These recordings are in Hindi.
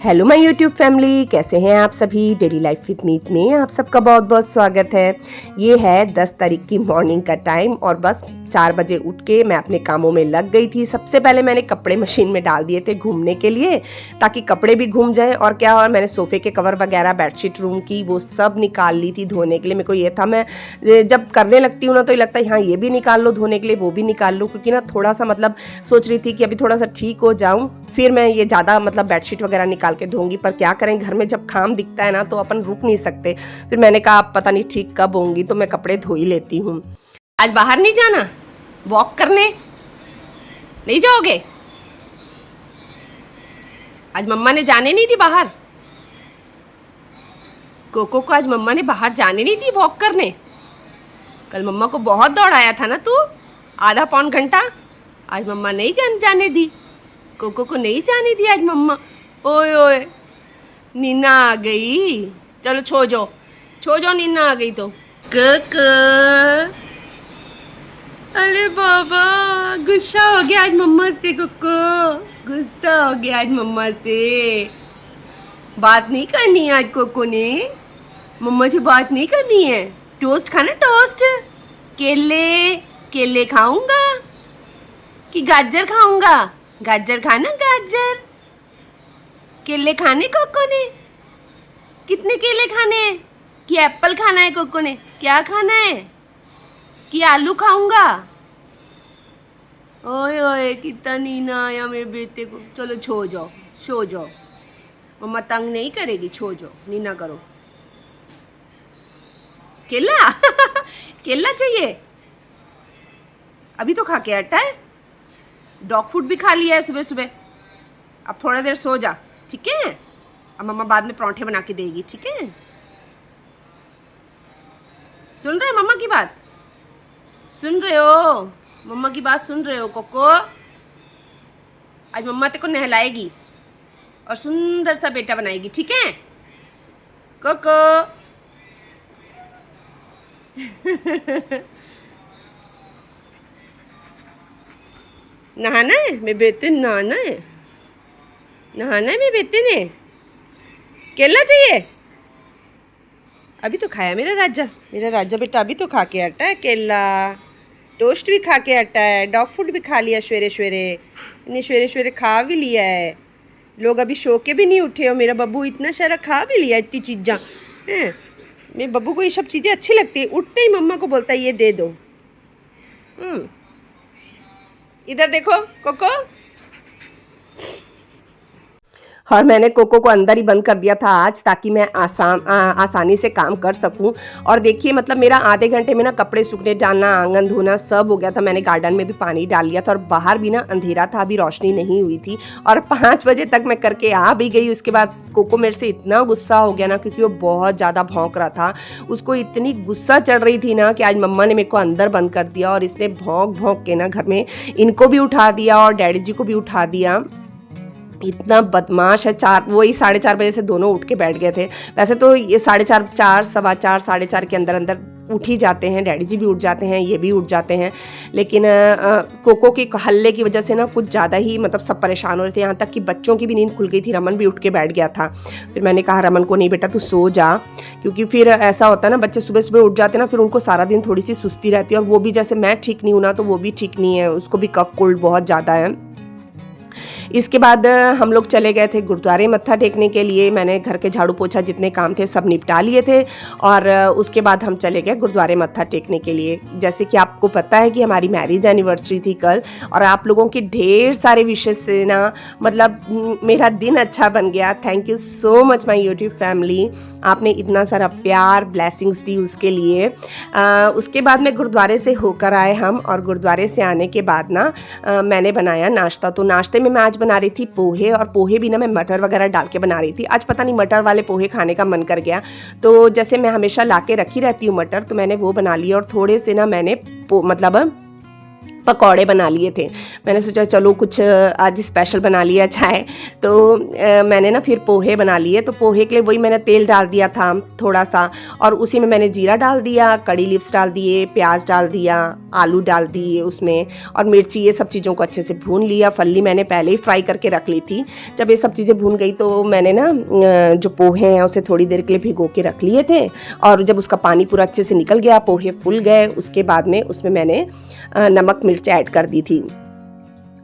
हेलो माय यूट्यूब फैमिली, कैसे हैं आप सभी। डेली लाइफ विद मीत में आप सबका बहुत बहुत स्वागत है। ये है 10 तारीख की मॉर्निंग का टाइम और बस 4 बजे उठ के मैं अपने कामों में लग गई थी। सबसे पहले मैंने कपड़े मशीन में डाल दिए थे घूमने के लिए, ताकि कपड़े भी घूम जाएं। और क्या, और मैंने सोफ़े के कवर वगैरह, बेडशीट रूम की, वो सब निकाल ली थी धोने के लिए। मेरे को ये था, मैं जब करने लगती हूँ ना तो ये लगता है हाँ ये भी निकाल लो धोने के लिए, वो भी निकाल लो, क्योंकि ना थोड़ा सा मतलब सोच रही थी कि अभी थोड़ा सा ठीक हो जाऊँ फिर मैं ये ज़्यादा मतलब बेडशीट वगैरह निकाल के धोंगी। पर क्या करें, घर में जब काम दिखता है ना तो अपन रुक नहीं सकते। फिर मैंने कहा अब पता नहीं ठीक कब होंगी, तो मैं कपड़े धो ही लेती हूँ। आज बाहर नहीं जाना, वॉक करने नहीं जाओगे? आज मम्मा ने जाने नहीं दी बाहर। कोको को आज मम्मा ने बाहर जाने नहीं दी वॉक करने। कल मम्मा को बहुत दौड़ाया था ना तू, आधा पौन घंटा। आज मम्मा नहीं जाने दी, कोको को नहीं जाने दी आज मम्मा। ओए ओए, नीना आ गई। चलो छो जाओ, नीना आ गई तो। कोको, अरे बाबा गुस्सा हो गया आज मम्मा से। कोको गुस्सा हो गया आज मम्मा से। बात नहीं करनी है आज कोको ने, मम्मा से बात नहीं करनी है। टोस्ट खाना, टोस्ट। केले खाऊंगा कि गाजर खाऊंगा? गाजर खाना, गाजर। केले खाने कोको ने? कितने केले खाने हैं? कि एप्पल खाना है कोको ने? क्या खाना है? कि आलू खाऊंगा? ओए ओए, कितना नीना आया मेरे बेटे को। चलो सो जाओ, मम्मा तंग नहीं करेगी। सो जाओ, नीना करो। केला केला चाहिए? अभी तो खा के हटा है। डॉग फूड भी खा लिया है सुबह सुबह। अब थोड़ा देर सो जा, ठीक है? अब मम्मा बाद में पराठे बना के देगी, ठीक है? सुन रहे हो मम्मा की बात? सुन रहे हो मम्मा की बात? सुन रहे हो कोको? आज मम्मा तेरे को नहलाएगी और सुंदर सा बेटा बनाएगी, ठीक है कोको? नहाना है मेरे बेटे, नहाना है मेरे बेटे ने। केला चाहिए? अभी तो खाया मेरा राजा बेटा, अभी तो खा के हटा है केला। टोस्ट भी खा के हटा है, डॉग फूड भी खा लिया सवेरे सवेरे खा भी लिया है। लोग अभी सो के भी नहीं उठे हो, मेरा बब्बू इतना सारा खा भी लिया, इतनी चीज़ा हैं। मेरे बब्बू को ये सब चीज़ें अच्छी लगती है, उठते ही मम्मा को बोलता है ये दे दो। इधर देखो कोको। और मैंने कोको को अंदर ही बंद कर दिया था आज, ताकि मैं आसानी से काम कर सकूं। और देखिए मतलब मेरा आधे घंटे में ना कपड़े सूखने डालना, आंगन धोना सब हो गया था। मैंने गार्डन में भी पानी डाल लिया था और बाहर भी ना अंधेरा था, अभी रोशनी नहीं हुई थी। और 5 बजे तक मैं करके आ भी गई। उसके बाद कोको मेरे से इतना गुस्सा हो गया ना, क्योंकि वो बहुत ज़्यादा भौंक रहा था। उसको इतनी गुस्सा चढ़ रही थी ना कि आज मम्मा ने मेरे को अंदर बंद कर दिया और इसने भौंक के ना घर में इनको भी उठा दिया और डैडी जी को भी उठा दिया। इतना बदमाश है। 4 बजे से दोनों उठ के बैठ गए थे। वैसे तो ये 4:30, 4, 4:15 के अंदर उठ ही जाते हैं, डैडी जी भी उठ जाते हैं, ये भी उठ जाते हैं। लेकिन कोको के हल्ले की वजह से ना कुछ ज़्यादा ही मतलब सब परेशान हो रहे थे, यहाँ तक कि बच्चों की भी नींद खुल गई थी। रमन भी उठ के बैठ गया था। फिर मैंने कहा रमन को, नहीं बेटा तू सो जा, क्योंकि फिर ऐसा होता है ना बच्चे सुबह सुबह उठ जाते हैं ना, फिर उनको सारा दिन थोड़ी सी सुस्ती रहती है। और वो भी जैसे मैं ठीक नहीं हूँ ना, तो वो भी ठीक नहीं है, उसको भी कफ कोल्ड बहुत ज़्यादा है। इसके बाद हम लोग चले गए थे गुरुद्वारे मत्था टेकने के लिए। मैंने घर के झाड़ू पोछा जितने काम थे सब निपटा लिए थे और उसके बाद हम चले गए गुरुद्वारे मत्था टेकने के लिए। जैसे कि आपको पता है कि हमारी मैरिज एनिवर्सरी थी कल, और आप लोगों की ढेर सारे विशेष से ना मतलब मेरा दिन अच्छा बन गया। Thank you so much my YouTube family, आपने इतना सारा प्यार ब्लेसिंग्स दी उसके लिए। उसके बाद में गुरुद्वारे से होकर आए हम, और गुरुद्वारे से आने के बाद ना मैंने बनाया नाश्ता। तो नाश्ते में मैं आज बना रही थी पोहे, और पोहे भी ना मैं मटर वगैरह डाल के बना रही थी। आज पता नहीं मटर वाले पोहे खाने का मन कर गया, तो जैसे मैं हमेशा ला के रखी रहती हूँ मटर, तो मैंने वो बना लिया। और थोड़े से ना मैंने मतलब पकौड़े बना लिए थे। मैंने सोचा चलो कुछ आज स्पेशल बना लिया जाए। तो मैंने ना फिर पोहे बना लिए। तो पोहे के लिए वही मैंने तेल डाल दिया था थोड़ा सा, और उसी में मैंने जीरा डाल दिया, कड़ी लिव्स डाल दिए, प्याज डाल दिया, आलू डाल दिए उसमें, और मिर्ची, ये सब चीज़ों को अच्छे से भून लिया। फल्ली मैंने पहले ही फ्राई करके रख ली थी। जब ये सब चीज़ें भून गई तो मैंने ना जो पोहे हैं उसे थोड़ी देर के लिए भिगो के रख लिए थे, और जब उसका पानी पूरा अच्छे से निकल गया, पोहे फूल गए, उसके बाद में उसमें मैंने नमक मिर्च ऐड कर दी थी।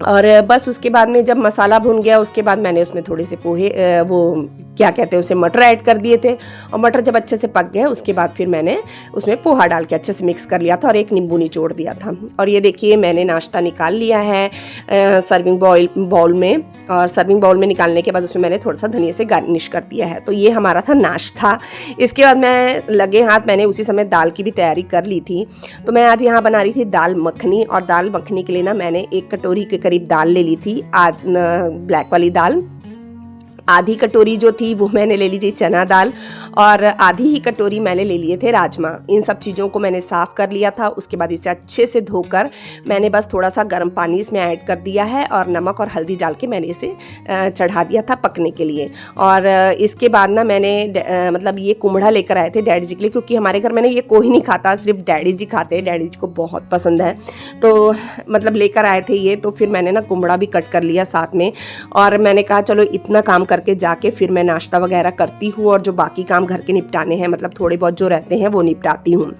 और बस उसके बाद में जब मसाला भुन गया, उसके बाद मैंने उसमें थोड़े से पोहे वो क्या कहते हैं उसे, मटर ऐड कर दिए थे। और मटर जब अच्छे से पक गए उसके बाद फिर मैंने उसमें पोहा डाल के अच्छे से मिक्स कर लिया था और एक नींबू निचोड़ दिया था। और ये देखिए मैंने नाश्ता निकाल लिया है सर्विंग बाउल में, और सर्विंग बाउल में निकालने के बाद उसमें मैंने थोड़ा सा धनिया से गार्निश कर दिया है। तो ये हमारा था नाश्ता। इसके बाद मैं लगे हाथ मैंने उसी समय दाल की भी तैयारी कर ली थी। तो मैं आज यहाँ बना रही थी दाल मखनी, और दाल मखनी के लिए ना मैंने 1 कटोरी के करीब दाल ले ली थी, ब्लैक वाली दाल। आधी कटोरी जो थी वो मैंने ले ली थी चना दाल, और आधी ही कटोरी मैंने ले लिए थे राजमा। इन सब चीज़ों को मैंने साफ़ कर लिया था। उसके बाद इसे अच्छे से धोकर मैंने बस थोड़ा सा गर्म पानी इसमें ऐड कर दिया है, और नमक और हल्दी डाल के मैंने इसे चढ़ा दिया था पकने के लिए। और इसके बाद ना मैंने मतलब ये कुमड़ा लेकर आए थे डैडी जी के लिए, क्योंकि हमारे घर में ना ये कोई नहीं खाता, सिर्फ डैडी जी खाते हैं। डैडी जी को बहुत पसंद है, तो मतलब लेकर आए थे ये। तो फिर मैंने ना कुमड़ा भी कट कर लिया साथ में, और मैंने कहा चलो इतना काम करके जाके फिर मैं नाश्ता वगैरह करती हूँ, और जो बाकी काम घर के निपटाने हैं, मतलब थोड़े बहुत जो रहते हैं वो निपटाती हूँ।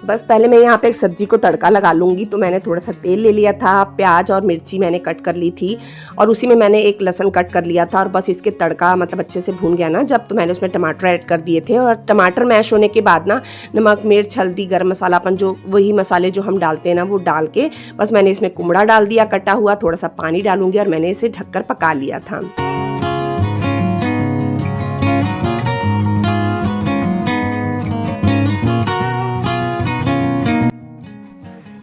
बस पहले मैं यहाँ पे एक सब्जी को तड़का लगा लूँगी। तो मैंने थोड़ा सा तेल ले लिया था, प्याज और मिर्ची मैंने कट कर ली थी, और उसी में मैंने एक लहसुन कट कर लिया था। और बस इसके तड़का मतलब अच्छे से भून गया ना जब, तो मैंने उसमें टमाटर ऐड कर दिए थे। और टमाटर मैश होने के बाद ना नमक मिर्च हल्दी गर्म मसाला, अपन जो वही मसाले जो हम डालते हैं ना वो डाल के बस मैंने इसमें कुमड़ा डाल दिया कटा हुआ, थोड़ा सा पानी डालूंगी, और मैंने इसे ढककर पका लिया था।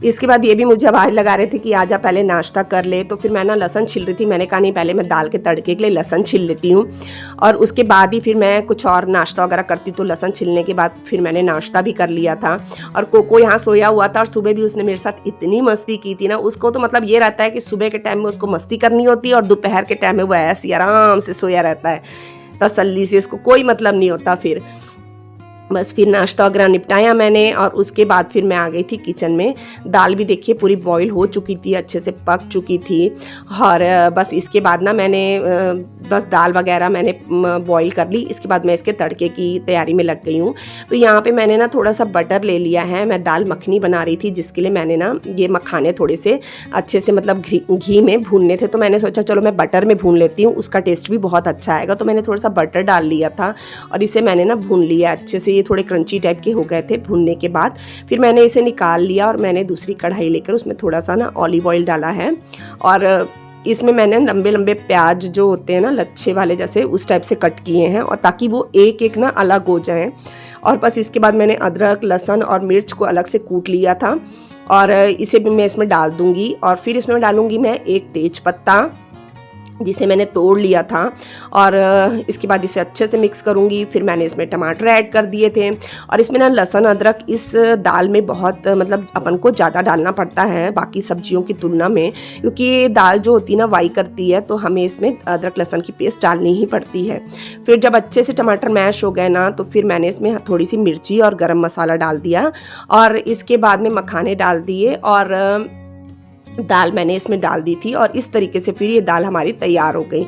इसके बाद ये भी मुझे आवाज़ लगा रहे थे कि आजा पहले नाश्ता कर ले। तो फिर मैं ना लहसुन छिल रही थी। मैंने कहा नहीं, पहले मैं दाल के तड़के के लिए लहसुन छिल लेती हूँ, और उसके बाद ही फिर मैं कुछ और नाश्ता वगैरह करती। तो लहसुन छिलने के बाद फिर मैंने नाश्ता भी कर लिया था। और कोको यहाँ सोया हुआ था, और सुबह भी उसने मेरे साथ इतनी मस्ती की थी ना। उसको तो मतलब ये रहता है कि सुबह के टाइम में उसको मस्ती करनी होती है, और दोपहर के टाइम में वो ऐसे आराम से सोया रहता है तसल्ली से, उसको कोई मतलब नहीं होता। फिर बस फिर नाश्ता वगैरह निपटाया मैंने, और उसके बाद फिर मैं आ गई थी किचन में। दाल भी देखिए पूरी बॉईल हो चुकी थी, अच्छे से पक चुकी थी। और बस इसके बाद ना मैंने बस दाल वगैरह मैंने बॉईल कर ली। इसके बाद मैं इसके तड़के की तैयारी में लग गई हूँ। तो यहाँ पे मैंने ना थोड़ा सा बटर ले लिया है। मैं दाल मखनी बना रही थी, जिसके लिए मैंने ना ये मखाने थोड़े से अच्छे से मतलब घी में भूनने थे। तो मैंने सोचा चलो मैं बटर में भून लेती हूँ, उसका टेस्ट भी बहुत अच्छा आएगा। तो मैंने थोड़ा सा बटर डाल लिया था, और इसे मैंने ना भून लिया अच्छे से। ये थोड़े क्रंची टाइप के हो गए थे भूनने के बाद। फिर मैंने इसे निकाल लिया, और मैंने दूसरी कढ़ाई लेकर उसमें थोड़ा सा ना ऑलिव ऑयल डाला है, और इसमें मैंने लंबे लंबे प्याज जो होते हैं ना लच्छे वाले जैसे, उस टाइप से कट किए हैं, और ताकि वो एक एक ना अलग हो जाएं। और बस इसके बाद मैंने अदरक लहसुन और मिर्च को अलग से कूट लिया था, और इसे भी मैं इसमें डाल दूंगी। और फिर इसमें डालूंगी मैं एक तेज पत्ता, जिसे मैंने तोड़ लिया था, और इसके बाद इसे अच्छे से मिक्स करूँगी। फिर मैंने इसमें टमाटर ऐड कर दिए थे, और इसमें ना लहसुन अदरक इस दाल में बहुत मतलब अपन को ज़्यादा डालना पड़ता है बाकी सब्जियों की तुलना में, क्योंकि ये दाल जो होती है ना वाई करती है, तो हमें इसमें अदरक लहसुन की पेस्ट डालनी ही पड़ती है। फिर जब अच्छे से टमाटर मैश हो गए ना, तो फिर मैंने इसमें थोड़ी सी मिर्ची और गरम मसाला डाल दिया, और इसके बाद में मखाने डाल दिए, और दाल मैंने इसमें डाल दी थी। और इस तरीके से फिर ये दाल हमारी तैयार हो गई।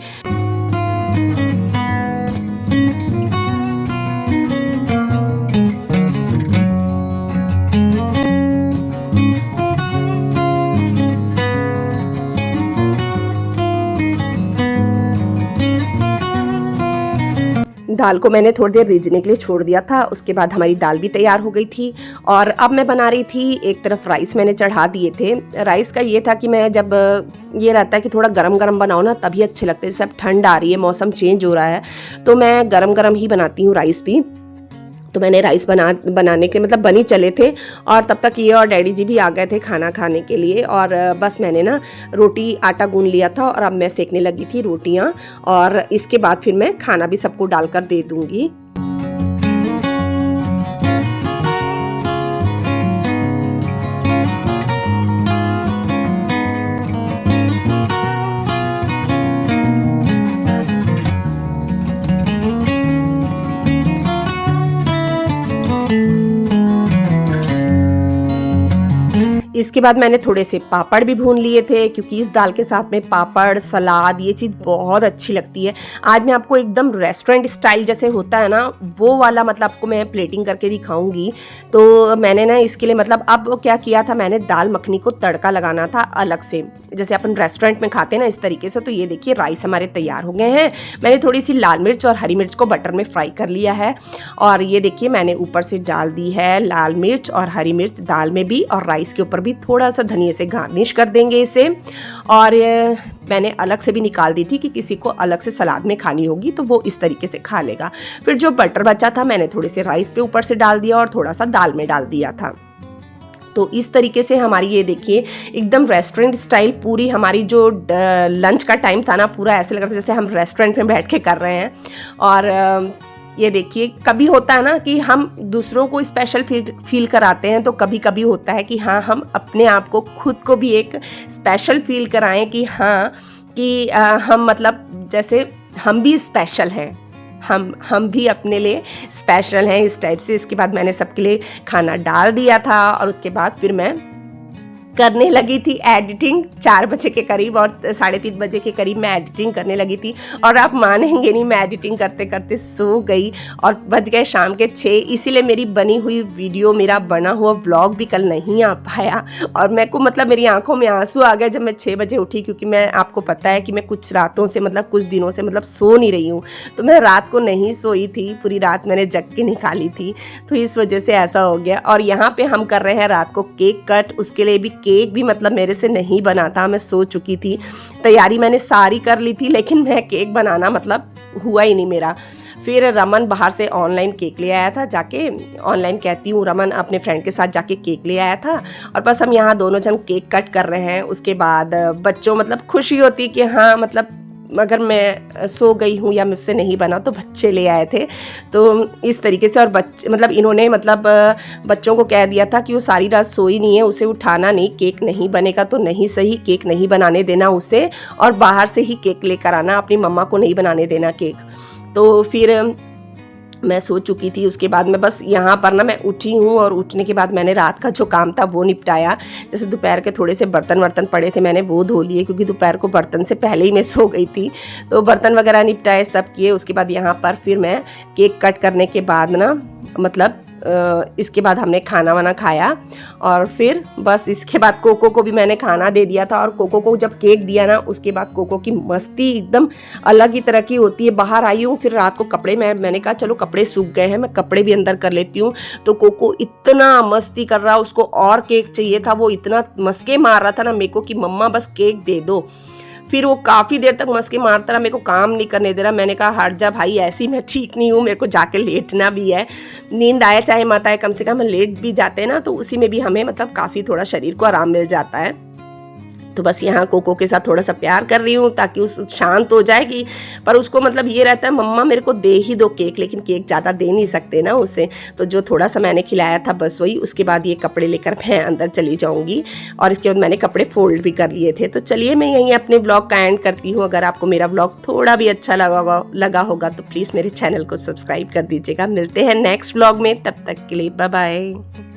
दाल को मैंने थोड़ी देर रिझने के लिए छोड़ दिया था। उसके बाद हमारी दाल भी तैयार हो गई थी, और अब मैं बना रही थी, एक तरफ राइस मैंने चढ़ा दिए थे। राइस का ये था कि मैं जब ये रहता है कि थोड़ा गरम गरम बनाओ ना तभी अच्छे लगते हैं। जैसे अब ठंड आ रही है, मौसम चेंज हो रहा है, तो मैं गरम गरम ही बनाती हूँ राइस भी। तो मैंने राइस बनाने के मतलब बन ही चले थे, और तब तक ये और डैडी जी भी आ गए थे खाना खाने के लिए। और बस मैंने ना रोटी आटा गूंद लिया था और अब मैं सेकने लगी थी रोटियां, और इसके बाद फिर मैं खाना भी सबको डालकर दे दूँगी। इसके बाद मैंने थोड़े से पापड़ भी भून लिए थे, क्योंकि इस दाल के साथ में पापड़, सलाद, ये चीज़ बहुत अच्छी लगती है। आज मैं आपको एकदम रेस्टोरेंट स्टाइल जैसे होता है ना, वो वाला मतलब आपको मैं प्लेटिंग करके दिखाऊंगी। तो मैंने ना इसके लिए मतलब अब क्या किया था, मैंने दाल मखनी को तड़का लगाना था अलग से, जैसे अपन रेस्टोरेंट में खाते हैं ना इस तरीके से। तो ये देखिए राइस हमारे तैयार हो गए हैं। मैंने थोड़ी सी लाल मिर्च और हरी मिर्च को बटर में फ्राई कर लिया है, और ये देखिए मैंने ऊपर से डाल दी है लाल मिर्च और हरी मिर्च दाल में भी, और राइस के ऊपर भी थोड़ा सा धनिया से गार्निश कर देंगे इसे। और मैंने अलग से भी निकाल दी थी कि किसी को अलग से सलाद में खानी होगी तो वो इस तरीके से खा लेगा। फिर जो बटर बचा था मैंने थोड़े से राइस पे ऊपर से डाल दिया और थोड़ा सा दाल में डाल दिया था। तो इस तरीके से हमारी ये देखिए एकदम रेस्टोरेंट स्टाइल पूरी हमारी जो लंच का टाइम था ना, पूरा ऐसे लग रहा था जैसे हम रेस्टोरेंट में बैठ के कर रहे हैं। और ये देखिए कभी होता है ना कि हम दूसरों को स्पेशल फील कराते हैं, तो कभी कभी होता है कि हाँ हम अपने आप को खुद को भी एक स्पेशल फील कराएं कि हाँ कि हम मतलब जैसे हम भी स्पेशल हैं, हम भी अपने लिए स्पेशल हैं इस टाइप से। इसके बाद मैंने सबके लिए खाना डाल दिया था, और उसके बाद फिर मैं करने लगी थी एडिटिंग 4 बजे के करीब, और 3:30 बजे के करीब मैं एडिटिंग करने लगी थी। और आप मानेंगे नहीं, मैं एडिटिंग करते करते सो गई और बज गए शाम के 6। इसीलिए मेरी बनी हुई वीडियो, मेरा बना हुआ व्लॉग भी कल नहीं आ पाया। और मेरे को मतलब मेरी आंखों में आंसू आ गए जब मैं 6 बजे उठी, क्योंकि मैं आपको पता है कि मैं कुछ रातों से मतलब कुछ दिनों से मतलब सो नहीं रही हूँ। तो मैं रात को नहीं सोई थी, पूरी रात मैंने जग के निकाली थी, तो इस वजह से ऐसा हो गया। और यहाँ पे हम कर रहे हैं रात को केक कट, उसके लिए भी केक भी मतलब मेरे से नहीं बना था, मैं सो चुकी थी। तैयारी मैंने सारी कर ली थी, लेकिन मैं केक बनाना मतलब हुआ ही नहीं मेरा। फिर रमन बाहर से ऑनलाइन केक ले आया था, जाके ऑनलाइन कहती हूँ, रमन अपने फ्रेंड के साथ जाके केक ले आया था, और बस हम यहाँ दोनों जन केक कट कर रहे हैं। उसके बाद बच्चों मतलब खुशी होती कि हाँ मतलब अगर मैं सो गई हूँ या मुझसे नहीं बना तो बच्चे ले आए थे, तो इस तरीके से। और बच्चे मतलब इन्होंने मतलब बच्चों को कह दिया था कि वो सारी रात सोई नहीं है, उसे उठाना नहीं, केक नहीं बनेगा तो नहीं सही, केक नहीं बनाने देना उसे, और बाहर से ही केक लेकर आना, अपनी मम्मा को नहीं बनाने देना केक। तो फिर मैं सो चुकी थी। उसके बाद मैं बस यहाँ पर ना मैं उठी हूँ, और उठने के बाद मैंने रात का जो काम था वो निपटाया। जैसे दोपहर के थोड़े से बर्तन वर्तन पड़े थे, मैंने वो धो लिए, क्योंकि दोपहर को बर्तन से पहले ही मैं सो गई थी। तो बर्तन वगैरह निपटाए, सब किए। उसके बाद यहाँ पर फिर मैं केक कट करने के बाद ना मतलब इसके बाद हमने खाना वाना खाया, और फिर बस इसके बाद कोको को भी मैंने खाना दे दिया था। और कोको को जब केक दिया ना, उसके बाद कोको की मस्ती एकदम अलग ही तरह की होती है। बाहर आई हूँ, फिर रात को कपड़े मैंने कहा चलो कपड़े सूख गए हैं, मैं कपड़े भी अंदर कर लेती हूँ। तो कोको इतना मस्ती कर रहा, उसको और केक चाहिए था, वो इतना मस्के मार रहा था ना मेरे को कि मम्मा बस केक दे दो। फिर वो काफ़ी देर तक मस्के मारता रहा, मेरे को काम नहीं करने दे रहा। मैंने कहा हट जा भाई, ऐसी मैं ठीक नहीं हूँ, मेरे को जाके लेटना भी है। नींद आए चाहे मत आए, कम से कम लेट भी जाते हैं ना, तो उसी में भी हमें मतलब काफ़ी थोड़ा शरीर को आराम मिल जाता है। तो बस यहाँ कोको के साथ थोड़ा सा प्यार कर रही हूँ ताकि उस शांत हो जाएगी। पर उसको मतलब ये रहता है मम्मा मेरे को दे ही दो केक, लेकिन केक ज़्यादा दे नहीं सकते ना उसे। तो जो थोड़ा सा मैंने खिलाया था बस वही। उसके बाद ये कपड़े लेकर मैं अंदर चली जाऊँगी, और इसके बाद मैंने कपड़े फोल्ड भी कर लिए थे। तो चलिए मैं यहीं अपने ब्लॉग का एंड करती हूँ। अगर आपको मेरा ब्लॉग थोड़ा भी अच्छा लगा होगा तो प्लीज़ मेरे चैनल को सब्सक्राइब कर दीजिएगा। मिलते हैं नेक्स्ट ब्लॉग में, तब तक के लिए बाय बाय।